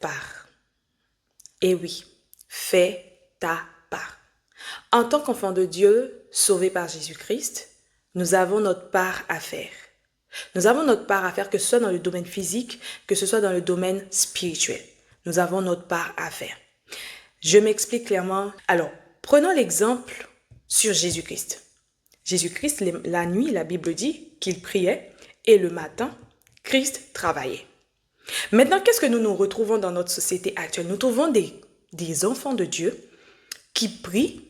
part. Et oui, fais ta part. En tant qu'enfant de Dieu, sauvé par Jésus-Christ, nous avons notre part à faire. Nous avons notre part à faire, que ce soit dans le domaine physique, que ce soit dans le domaine spirituel. Nous avons notre part à faire. Je m'explique clairement. Alors, prenons l'exemple sur Jésus-Christ. Jésus-Christ, la nuit, la Bible dit qu'il priait et le matin, Christ travaillait. Maintenant, qu'est-ce que nous retrouvons dans notre société actuelle? Nous trouvons des enfants de Dieu qui prient,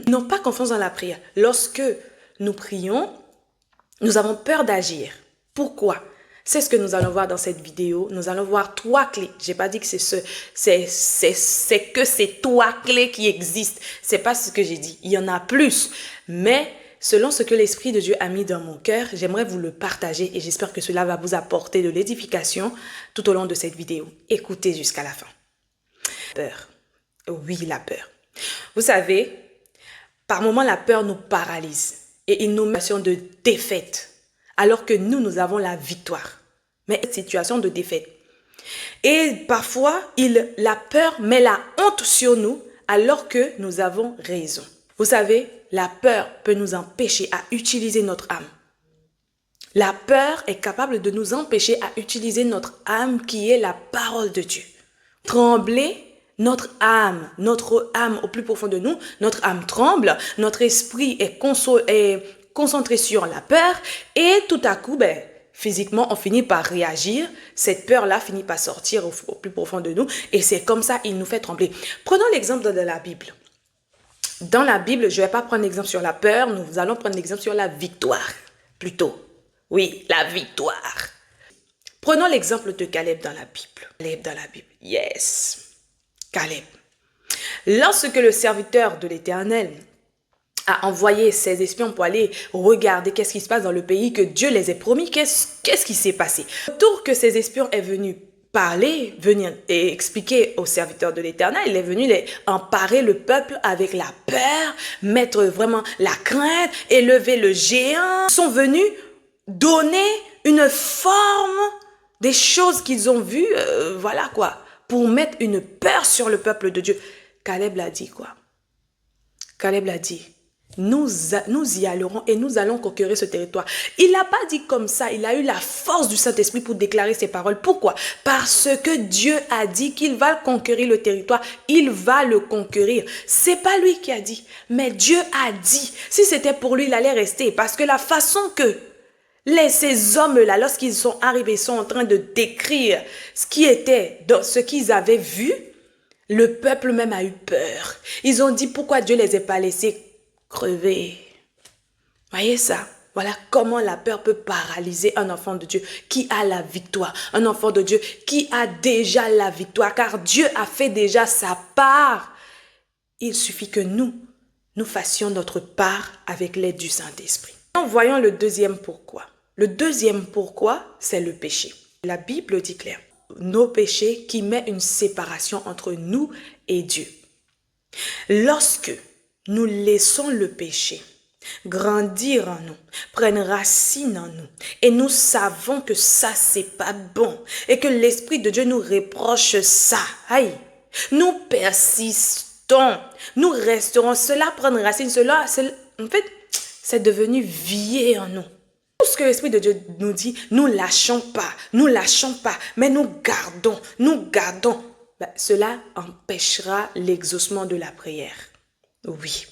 n'ont pas confiance dans la prière. Lorsque nous prions, nous avons peur d'agir. Pourquoi? C'est ce que nous allons voir dans cette vidéo. Nous allons voir 3 clés. J'ai pas dit que c'est que ces 3 clés qui existent. C'est pas ce que j'ai dit. Il y en a plus. Mais selon ce que l'Esprit de Dieu a mis dans mon cœur, j'aimerais vous le partager et j'espère que cela va vous apporter de l'édification tout au long de cette vidéo. Écoutez jusqu'à la fin. Peur. Oui, la peur. Vous savez, par moments, la peur nous paralyse et il nous met en situation de défaite, alors que nous avons la victoire. Mais cette situation de défaite. Et parfois, la peur met la honte sur nous, alors que nous avons raison. Vous savez, la peur peut nous empêcher à utiliser notre âme. La peur est capable de nous empêcher à utiliser notre âme qui est la parole de Dieu. Trembler, notre âme au plus profond de nous, notre âme tremble, notre esprit est concentré sur la peur et tout à coup, physiquement, on finit par réagir. Cette peur-là finit par sortir au plus profond de nous et c'est comme ça, il nous fait trembler. Prenons l'exemple de la Bible. Dans la Bible, je ne vais pas prendre l'exemple sur la peur, nous allons prendre l'exemple sur la victoire, plutôt. Oui, la victoire. Prenons l'exemple de Caleb dans la Bible. Caleb dans la Bible, yes. Caleb. Lorsque le serviteur de l'Éternel a envoyé ses espions pour aller regarder qu'est-ce qui se passe dans le pays que Dieu les a promis, qu'est-ce qui s'est passé? Autour que ces espions est venu parler, venir et expliquer aux serviteurs de l'Éternel, il est venu emparer le peuple avec la peur, mettre vraiment la crainte, élever le géant. Ils sont venus donner une forme des choses qu'ils ont vues, voilà quoi, pour mettre une peur sur le peuple de Dieu. Caleb l'a dit quoi? Caleb l'a dit, nous y allerons et nous allons conquérir ce territoire. Il n'a pas dit comme ça, il a eu la force du Saint-Esprit pour déclarer ces paroles. Pourquoi? Parce que Dieu a dit qu'il va conquérir le territoire, il va le conquérir. C'est pas lui qui a dit, mais Dieu a dit. Si c'était pour lui, il allait rester parce que la façon que ces hommes-là, lorsqu'ils sont arrivés, ils sont en train de décrire ce qui était, dans ce qu'ils avaient vu, le peuple même a eu peur. Ils ont dit pourquoi Dieu les a pas laissés crever. Voyez ça? Voilà comment la peur peut paralyser un enfant de Dieu qui a la victoire. Un enfant de Dieu qui a déjà la victoire car Dieu a fait déjà sa part. Il suffit que nous fassions notre part avec l'aide du Saint-Esprit. Voyons le deuxième pourquoi. Le deuxième pourquoi, c'est le péché. La Bible dit clair, nos péchés qui mettent une séparation entre nous et Dieu. Lorsque nous laissons le péché grandir en nous, prendre racine en nous, et nous savons que ça, c'est pas bon, et que l'Esprit de Dieu nous reproche ça, aïe, nous persistons, nous resterons, cela prendre racine, en fait, c'est devenu vieux en nous. Tout ce que l'Esprit de Dieu nous dit, nous lâchons pas, mais nous gardons. Cela empêchera l'exaucement de la prière. Oui.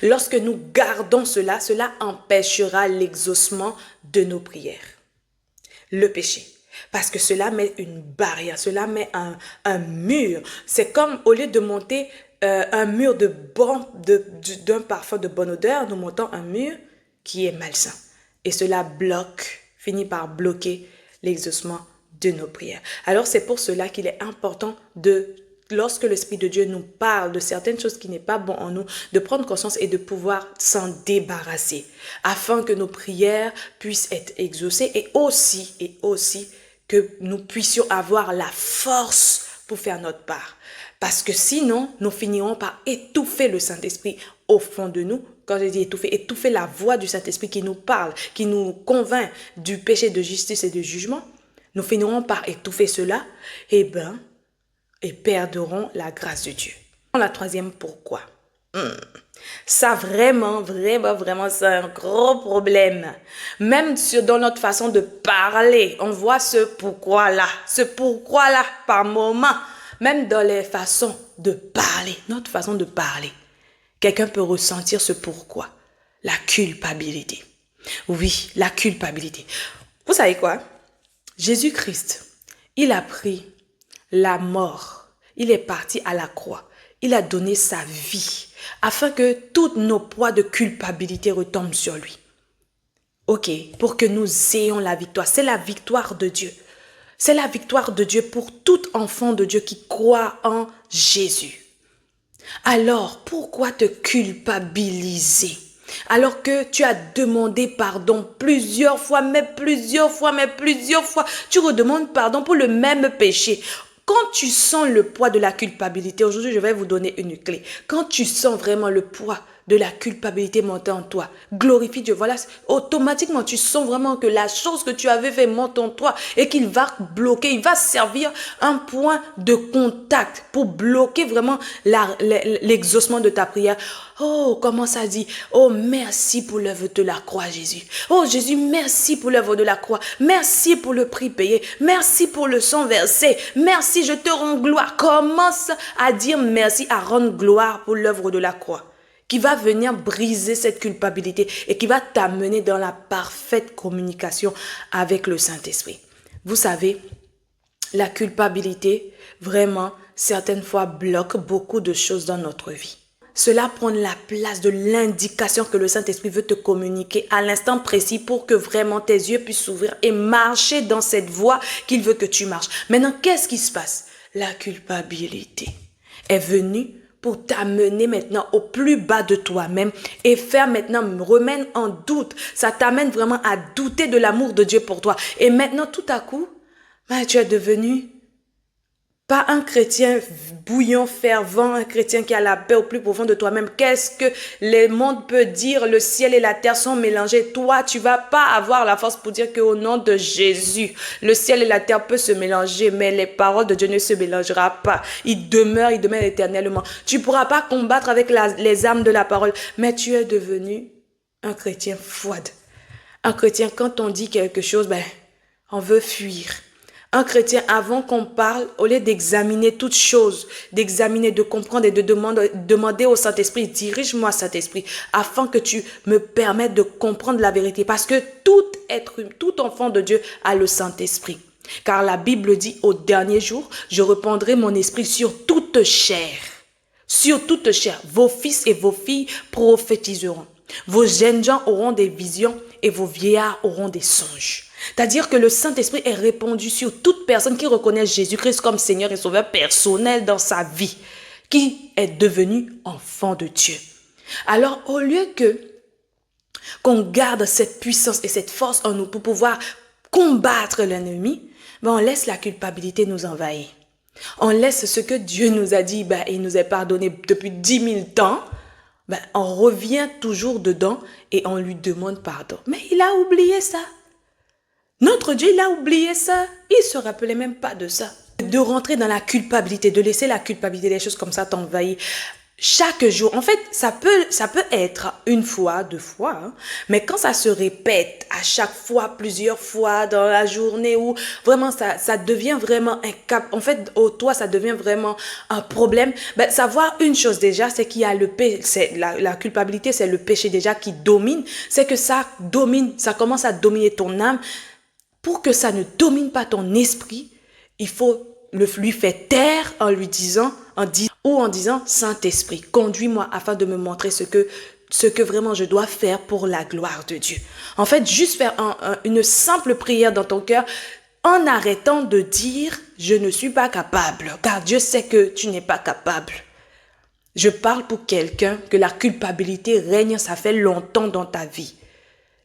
Lorsque nous gardons cela empêchera l'exaucement de nos prières. Le péché. Parce que cela met une barrière, cela met un mur. C'est comme au lieu de monter un mur d'un parfum de bonne odeur, nous montons un mur qui est malsain. Et cela finit par bloquer l'exaucement de nos prières. Alors c'est pour cela qu'il est important lorsque l'Esprit de Dieu nous parle de certaines choses qui n'est pas bon en nous, de prendre conscience et de pouvoir s'en débarrasser, afin que nos prières puissent être exaucées et aussi que nous puissions avoir la force pour faire notre part. Parce que sinon, nous finirons par étouffer le Saint-Esprit au fond de nous. Quand je dis étouffer la voix du Saint-Esprit qui nous parle, qui nous convainc du péché, de justice et de jugement. Nous finirons par étouffer cela. et perdront la grâce de Dieu. La troisième, pourquoi? Ça vraiment, c'est un gros problème. Même dans notre façon de parler, on voit ce pourquoi-là par moment. Même dans les façons de parler, notre façon de parler. Quelqu'un peut ressentir ce pourquoi. La culpabilité. Oui, la culpabilité. Vous savez quoi? Jésus-Christ, il a pris la mort. Il est parti à la croix. Il a donné sa vie afin que tous nos poids de culpabilité retombent sur lui. Ok, pour que nous ayons la victoire. C'est la victoire de Dieu. C'est la victoire de Dieu pour tout enfant de Dieu qui croit en Jésus. Alors, pourquoi te culpabiliser? Alors que tu as demandé pardon plusieurs fois, tu redemandes pardon pour le même péché. Quand tu sens le poids de la culpabilité, aujourd'hui je vais vous donner une clé. Quand tu sens vraiment le poids de la culpabilité monter en toi, glorifie Dieu. Voilà, automatiquement tu sens vraiment que la chose que tu avais fait monte en toi et qu'il va bloquer, il va servir un point de contact pour bloquer vraiment l'exaucement de ta prière. Oh, comment ça dit? Oh, merci pour l'œuvre de la croix, Jésus. Oh, Jésus, merci pour l'œuvre de la croix. Merci pour le prix payé. Merci pour le sang versé. Merci, je te rends gloire. Commence à dire merci, à rendre gloire pour l'œuvre de la croix, qui va venir briser cette culpabilité et qui va t'amener dans la parfaite communication avec le Saint-Esprit. Vous savez, la culpabilité, vraiment, certaines fois, bloque beaucoup de choses dans notre vie. Cela prend la place de l'indication que le Saint-Esprit veut te communiquer à l'instant précis pour que vraiment tes yeux puissent s'ouvrir et marcher dans cette voie qu'il veut que tu marches. Maintenant, qu'est-ce qui se passe? La culpabilité est venue pour t'amener maintenant au plus bas de toi-même et faire maintenant, remettre en doute. Ça t'amène vraiment à douter de l'amour de Dieu pour toi. Et maintenant, tout à coup, tu es devenu pas un chrétien bouillant, fervent, un chrétien qui a la paix au plus profond de toi-même. Qu'est-ce que le monde peut dire? Le ciel et la terre sont mélangés. Toi, tu vas pas avoir la force pour dire qu'au nom de Jésus, le ciel et la terre peuvent se mélanger, mais les paroles de Dieu ne se mélangeront pas. Il demeure éternellement. Tu pourras pas combattre avec les armes de la parole, mais tu es devenu un chrétien froide. Un chrétien, quand on dit quelque chose, on veut fuir. Un chrétien, avant qu'on parle, au lieu d'examiner toutes choses, d'examiner, de comprendre et de demander au Saint-Esprit, dirige-moi Saint-Esprit, afin que tu me permettes de comprendre la vérité. Parce que tout enfant de Dieu a le Saint-Esprit. Car la Bible dit, au dernier jour, je répandrai mon esprit sur toute chair. Sur toute chair, vos fils et vos filles prophétiseront. Vos jeunes gens auront des visions et vos vieillards auront des songes. C'est-à-dire que le Saint-Esprit est répandu sur toute personne qui reconnaît Jésus-Christ comme Seigneur et Sauveur personnel dans sa vie, qui est devenu enfant de Dieu. Alors, au lieu qu'on garde cette puissance et cette force en nous pour pouvoir combattre l'ennemi, on laisse la culpabilité nous envahir. On laisse ce que Dieu nous a dit, il nous est pardonné depuis 10 000 ans, on revient toujours dedans et on lui demande pardon. Mais il a oublié ça. Notre Dieu, il a oublié ça. Il ne se rappelait même pas de ça. De rentrer dans la culpabilité, de laisser la culpabilité, des choses comme ça t'envahir. Chaque jour, en fait, ça peut être une fois, 2 fois, hein, mais quand ça se répète à chaque fois, plusieurs fois dans la journée, où vraiment ça devient vraiment un cap, en fait, toi, ça devient vraiment un problème. Savoir une chose déjà, c'est qu'il y a le péché, la culpabilité, c'est le péché déjà qui domine, c'est que ça commence à dominer ton âme. Pour que ça ne domine pas ton esprit, il faut lui faire taire en disant Saint-Esprit, conduis-moi afin de me montrer ce que vraiment je dois faire pour la gloire de Dieu. En fait, juste faire une simple prière dans ton cœur en arrêtant de dire je ne suis pas capable, car Dieu sait que tu n'es pas capable. Je parle pour quelqu'un que la culpabilité règne, ça fait longtemps dans ta vie.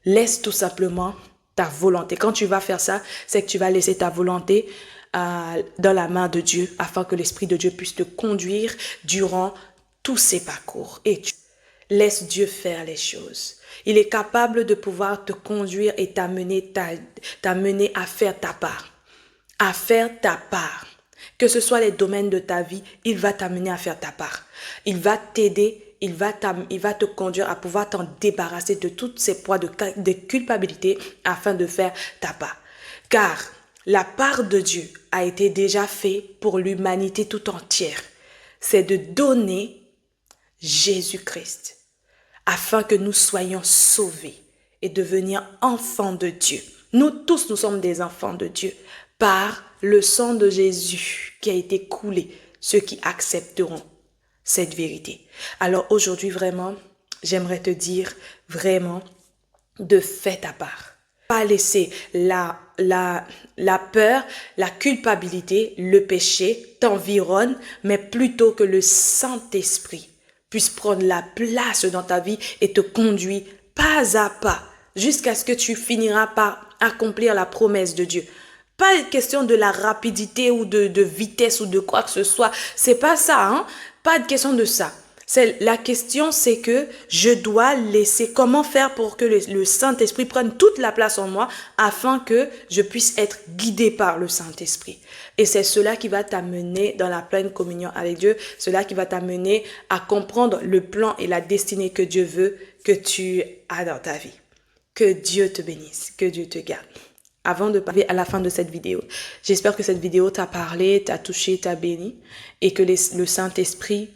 Laisse tout simplement ta volonté. Quand tu vas faire ça, c'est que tu vas laisser ta volonté dans la main de Dieu afin que l'Esprit de Dieu puisse te conduire durant tous ces parcours. Et tu laisses Dieu faire les choses. Il est capable de pouvoir te conduire et t'amener à faire ta part. À faire ta part. que ce soit les domaines de ta vie, il va t'amener à faire ta part. Il va t'aider, il va te conduire à pouvoir t'en débarrasser de tous ces poids de culpabilité afin de faire ta part. Car la part de Dieu a été déjà faite pour l'humanité tout entière. C'est de donner Jésus-Christ afin que nous soyons sauvés et devenir enfants de Dieu. Nous tous, nous sommes des enfants de Dieu par le sang de Jésus qui a été coulé, ceux qui accepteront cette vérité. Alors aujourd'hui, vraiment, j'aimerais te dire vraiment de faire ta part. Pas laisser la peur, la culpabilité, le péché t'environne, mais plutôt que le Saint-Esprit puisse prendre la place dans ta vie et te conduire pas à pas jusqu'à ce que tu finiras par accomplir la promesse de Dieu. Pas une question de la rapidité ou de vitesse ou de quoi que ce soit. C'est pas ça, hein? Pas de question de ça. La question, c'est que je dois laisser, comment faire pour que le Saint-Esprit prenne toute la place en moi afin que je puisse être guidé par le Saint-Esprit. Et c'est cela qui va t'amener dans la pleine communion avec Dieu, cela qui va t'amener à comprendre le plan et la destinée que Dieu veut que tu as dans ta vie. Que Dieu te bénisse, que Dieu te garde. Avant de parler à la fin de cette vidéo, j'espère que cette vidéo t'a parlé, t'a touché, t'a béni et que le Saint-Esprit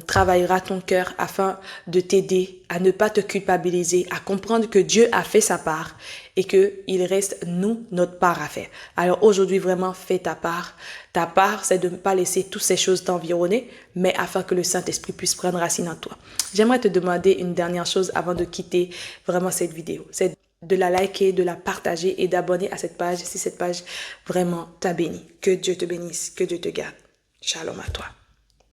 travaillera ton cœur afin de t'aider à ne pas te culpabiliser, à comprendre que Dieu a fait sa part et qu'il reste notre part à faire. Alors aujourd'hui, vraiment, fais ta part. Ta part, c'est de ne pas laisser toutes ces choses t'environner, mais afin que le Saint-Esprit puisse prendre racine en toi. J'aimerais te demander une dernière chose avant de quitter vraiment cette vidéo. C'est de la liker, de la partager et d'abonner à cette page si cette page vraiment t'a béni. Que Dieu te bénisse, que Dieu te garde. Shalom à toi.